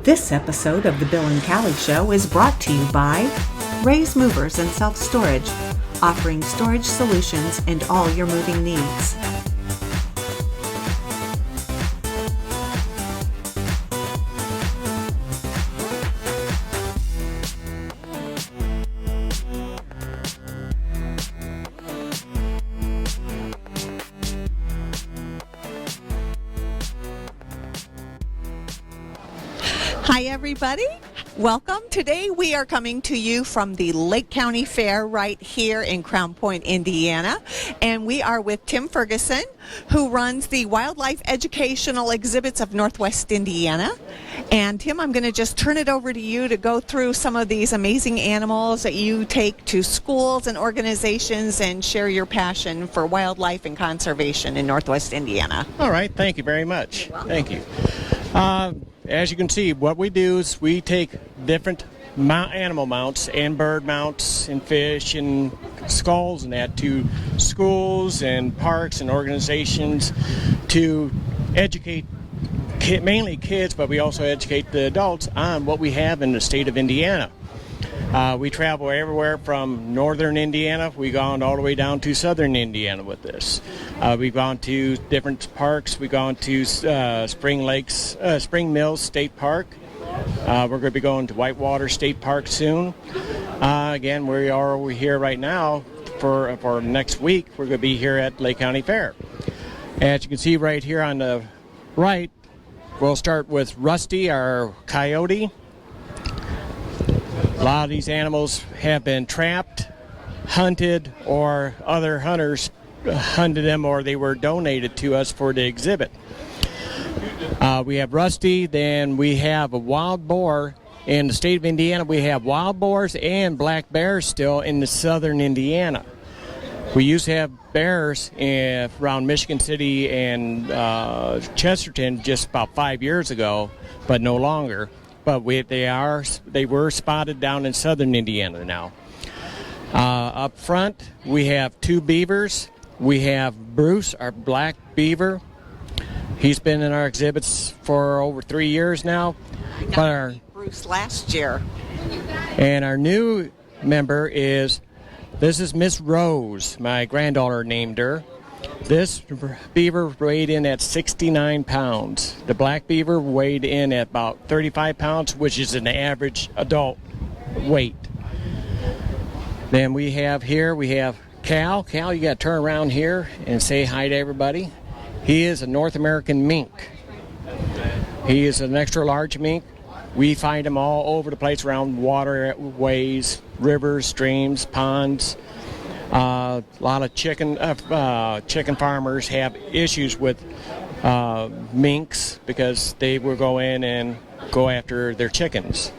This episode of The Bill and Callie Show is brought to you by Ray's Movers and Self-Storage, offering storage solutions and all your moving needs. Hi everybody, welcome. Today we are coming to you from the Lake County Fair right here in Crown Point, Indiana, and we are with Tim Ferguson, who runs the Wildlife Educational Exhibits of Northwest Indiana. And Tim, I'm going to just turn it over to you to go through some of these amazing animals that you take to schools and organizations and share your passion for wildlife and conservation in Northwest Indiana. All right, thank you very much. Thank you. As you can see, what we do is we take different animal mounts and bird mounts and fish and skulls and that to schools and parks and organizations to educate mainly kids, but we also educate the adults on what we have in the state of Indiana. We travel everywhere from northern Indiana. We've gone all the way down to southern Indiana with this. We've gone to different parks. We've gone to Spring Mills State Park. We're going to be going to Whitewater State Park soon. Again, we are over here right now for next week. We're going to be here at Lake County Fair. As you can see right here on the right, we'll start with Rusty, our coyote. A lot of these animals have been trapped, hunted, or other hunters hunted them, or they were donated to us for the exhibit. We have Rusty, then we have a wild boar. In the state of Indiana, we have wild boars and black bears still in the southern Indiana. We used to have bears around Michigan City and Chesterton just about 5 years ago, but no longer. But they were spotted down in southern Indiana now. Up front, we have two beavers. We have Bruce, our black beaver. He's been in our exhibits for over 3 years now. But Bruce last year. And our new member is Miss Rose. My granddaughter named her. This beaver weighed in at 69 pounds. The black beaver weighed in at about 35 pounds, which is an average adult weight. Then we have Cal. Cal, you got to turn around here and say hi to everybody. He is a North American mink. He is an extra large mink. We find him all over the place around waterways, rivers, streams, ponds. A lot of chicken farmers have issues with minks because they will go in and go after their chickens.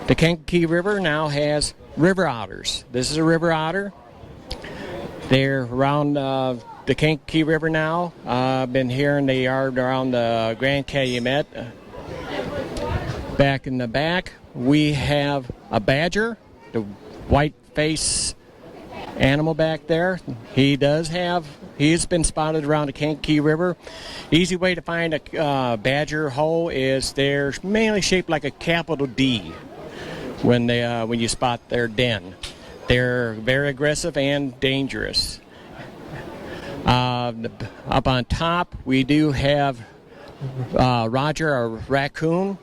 The Kankakee River now has river otters. This is a river otter. They're around the Kankakee River now. I've been hearing they are around the Grand Calumet. Back in the back, we have a badger, the white face animal back there. He's been spotted around the Kankakee River. Easy way to find a badger hole is they're mainly shaped like a capital D when you spot their den. They're very aggressive and dangerous. Up on top, we do have Roger, our raccoon.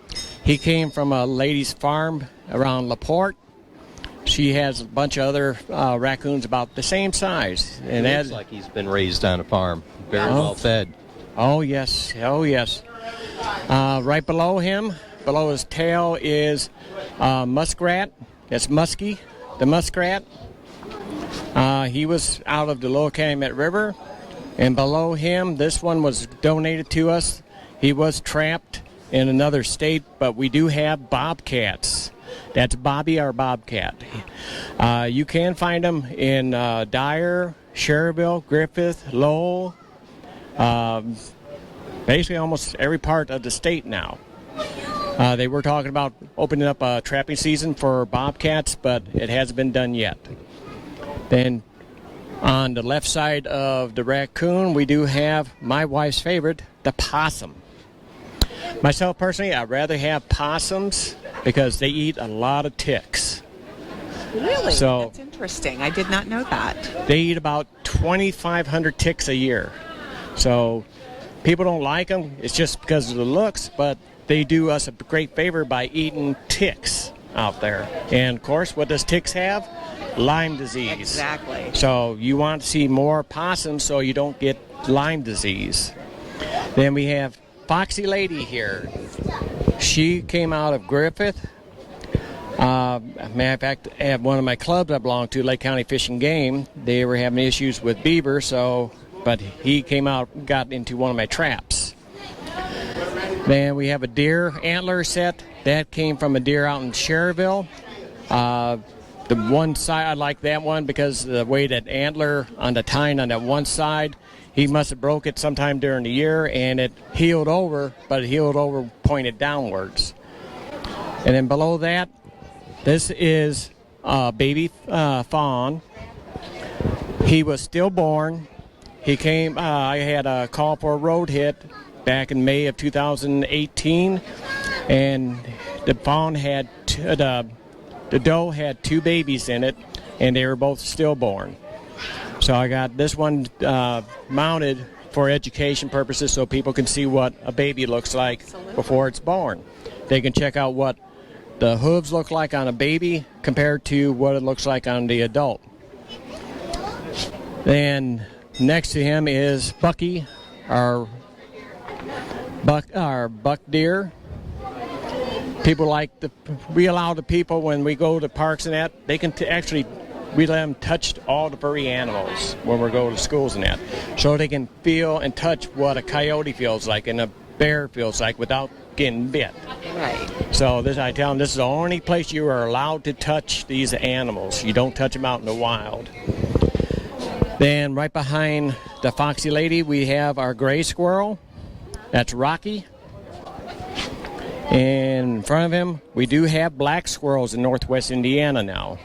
He came from a lady's farm around LaPorte. She has a bunch of other raccoons about the same size. And it looks like he's been raised on a farm, very well fed. Oh, yes. Right below him, below his tail, is muskrat. That's Muskie, the muskrat. He was out of the Lower Calumet River. And below him, this one was donated to us. He was trapped in another state, but we do have bobcats. That's Bobby, our bobcat. You can find them in Dyer, Sherrville, Griffith, Lowell, basically almost every part of the state now. They were talking about opening up a trapping season for bobcats, but it hasn't been done yet. Then on the left side of the raccoon, we do have my wife's favorite, the possum. Myself personally, I'd rather have possums because they eat a lot of ticks. Really? So that's interesting. I did not know that. they eat about 2,500 ticks a year. So people don't like them. It's just because of the looks, but they do us a great favor by eating ticks out there. And of course, what does ticks have? Lyme disease. Exactly. So you want to see more possums so you don't get Lyme disease. Then we have Foxy Lady here. She came out of Griffith. Matter of fact, at one of my clubs I belong to, Lake County Fish and Game, they were having issues with beaver, but he came out, got into one of my traps. Then we have a deer antler set. That came from a deer out in Cherville. The one side, I like that one because the way that antler on the tine on that one side, he must have broke it sometime during the year and it healed over, but it healed over pointed downwards. And then below that, this is a baby fawn. He was stillborn. He came, I had a call for a road hit back in May of 2018, and the fawn had, the doe had 2 babies in it, and they were both stillborn. So I got this one mounted for education purposes so people can see what a baby looks like before it's born. They can check out what the hooves look like on a baby compared to what it looks like on the adult. Then next to him is Bucky, our buck deer. We allow the people when we go to parks and that, they can we let them touch all the furry animals when we go to schools and that. So they can feel and touch what a coyote feels like and a bear feels like without getting bit. Right. So I tell them this is the only place you are allowed to touch these animals. You don't touch them out in the wild. Then right behind the Foxy Lady, we have our gray squirrel. That's Rocky. And in front of him, we do have black squirrels in northwest Indiana now.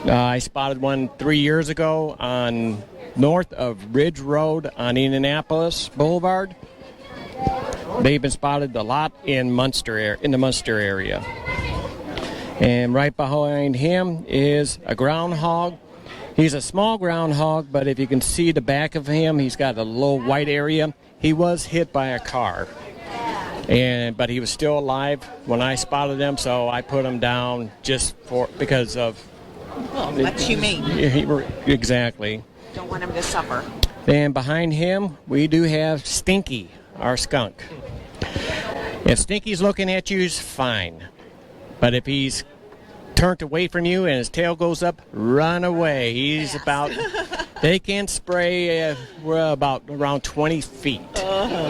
I spotted one 3 years ago on north of Ridge Road on Indianapolis Boulevard. They've been spotted a lot in the Munster area. And right behind him is a groundhog. He's a small groundhog, but if you can see the back of him, he's got a little white area. He was hit by a car, but he was still alive when I spotted him, so I put him down because of... Well, that's humane. Exactly. Don't want him to suffer. Then behind him, we do have Stinky, our skunk. If Stinky's looking at you, he's fine. But if he's turned away from you and his tail goes up, run away. They can spray about around 20 feet.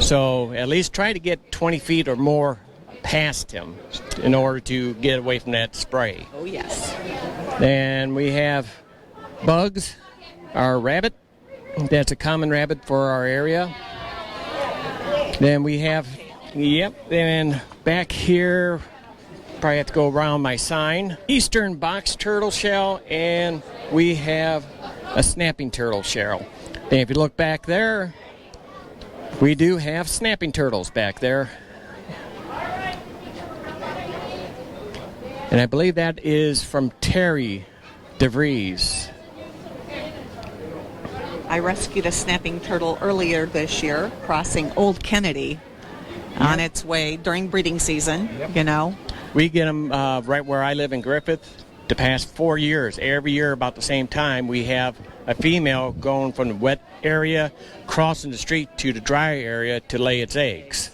So at least try to get 20 feet or more past him in order to get away from that spray. Oh, yes. Then we have Bugs, our rabbit. That's a common rabbit for our area. Then we have, then back here, probably have to go around my sign, eastern box turtle shell, and we have a snapping turtle shell. And if you look back there, we do have snapping turtles back there. And I believe that is from Terry DeVries. I rescued a snapping turtle earlier this year crossing Old Kennedy on its way during breeding season, We get them right where I live in Griffith. The past 4 years, every year about the same time, we have a female going from the wet area, crossing the street to the dry area to lay its eggs.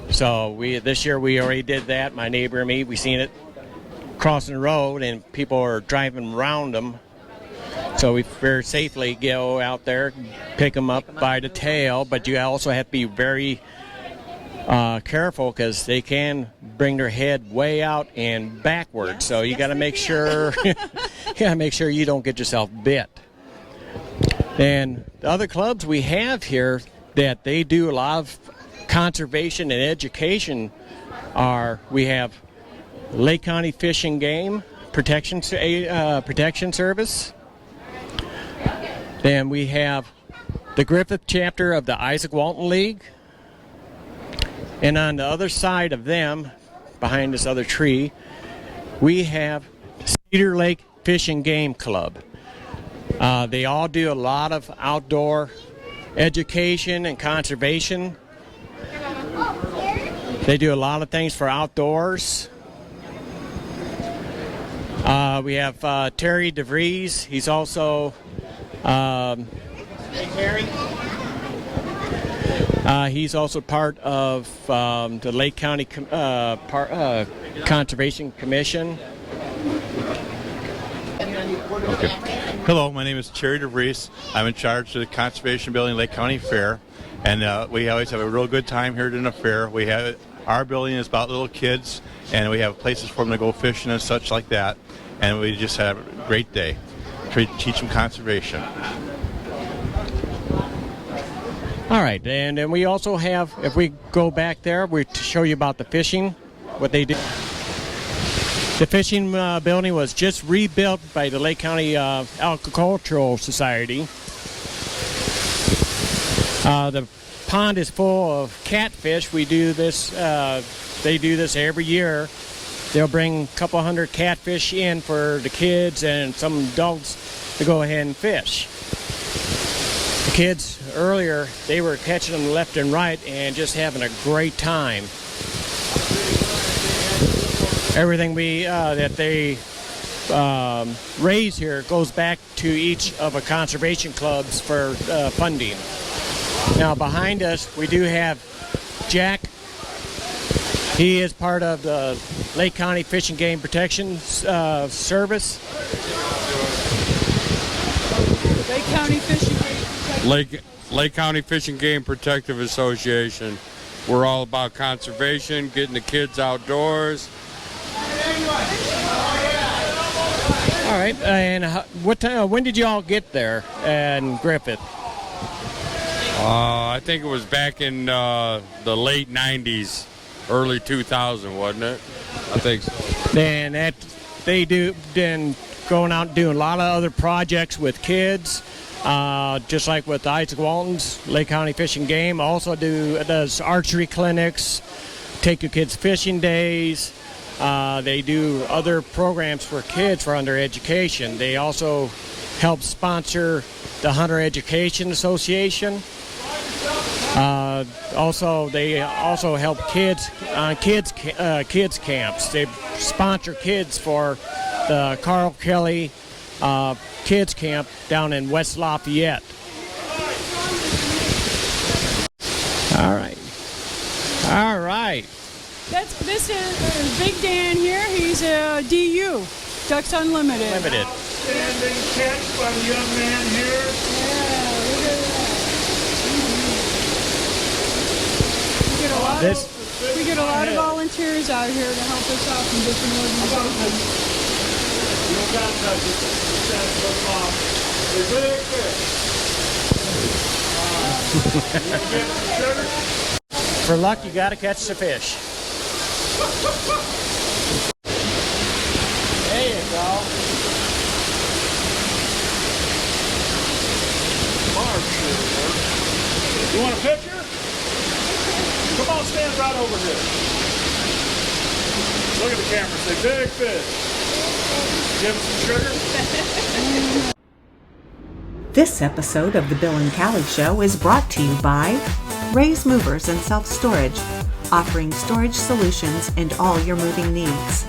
So this year we already did that. My neighbor and me, we seen it crossing the road, and people are driving around them. So we very safely go out there, pick them up by the tail, but you also have to be very careful because they can bring their head way out and backwards. Yes, so you got to make sure you don't get yourself bit. And the other clubs we have here that they do a lot of conservation and education we have Lake County Fish and Game Protection Service. Then we have the Griffith chapter of the Isaac Walton League. And on the other side of them, behind this other tree, we have Cedar Lake Fish and Game Club. They all do a lot of outdoor education and conservation. They do a lot of things for outdoors. We have Terry DeVries. He's also he's also part of the Lake County Conservation Commission. Okay. Hello, my name is Terry DeVries. I'm in charge of the Conservation Building Lake County Fair, and we always have a real good time here during the fair. We have our building is about little kids, and we have places for them to go fishing and such like that, and we just have a great day. Teach them conservation. All right, and then we also have, if we go back there, we to show you about the fishing, what they do. The fishing building was just rebuilt by the Lake County Agricultural Society. The pond is full of catfish. We do this, they do this every year. They'll bring a couple hundred catfish in for the kids and some adults to go ahead and fish. The kids earlier, they were catching them left and right and just having a great time. Everything that they raise here goes back to each of the conservation clubs for funding. Now behind us, we do have Jack. He is part of the Lake County Fish and Game Protection Service. Lake County Fish and Game Protection. Lake County Fish and Game Protective Association. We're all about conservation, getting the kids outdoors. All right, and what time? When did you all get there in Griffith? I think it was back in the late 90s, early 2000, wasn't it? I think so. And that they do then going out and doing a lot of other projects with kids, just like with Isaac Walton's Lake County Fish and Game. Also does archery clinics, take your kids fishing days. They do other programs for kids for under education. They also help sponsor the Hunter Education Association. They also help kids on kids camps. They sponsor kids for the Carl Kelly Kids Camp down in West Lafayette. All right. This is Big Dan here. He's a DU, Ducks Unlimited. Outstanding catch by the young man here. Yeah, look at that. We get a lot of volunteers out here to help us out from different organizations. You don't got to touch it. That's what's off. They're big fish. For luck, you got to catch the fish. There you go. You want a picture? Come on, stand right over here. Look at the camera. Say big fish. Give him some sugar. This episode of The Bill and Callie Show is brought to you by Ray's Movers and Self-Storage, offering storage solutions and all your moving needs.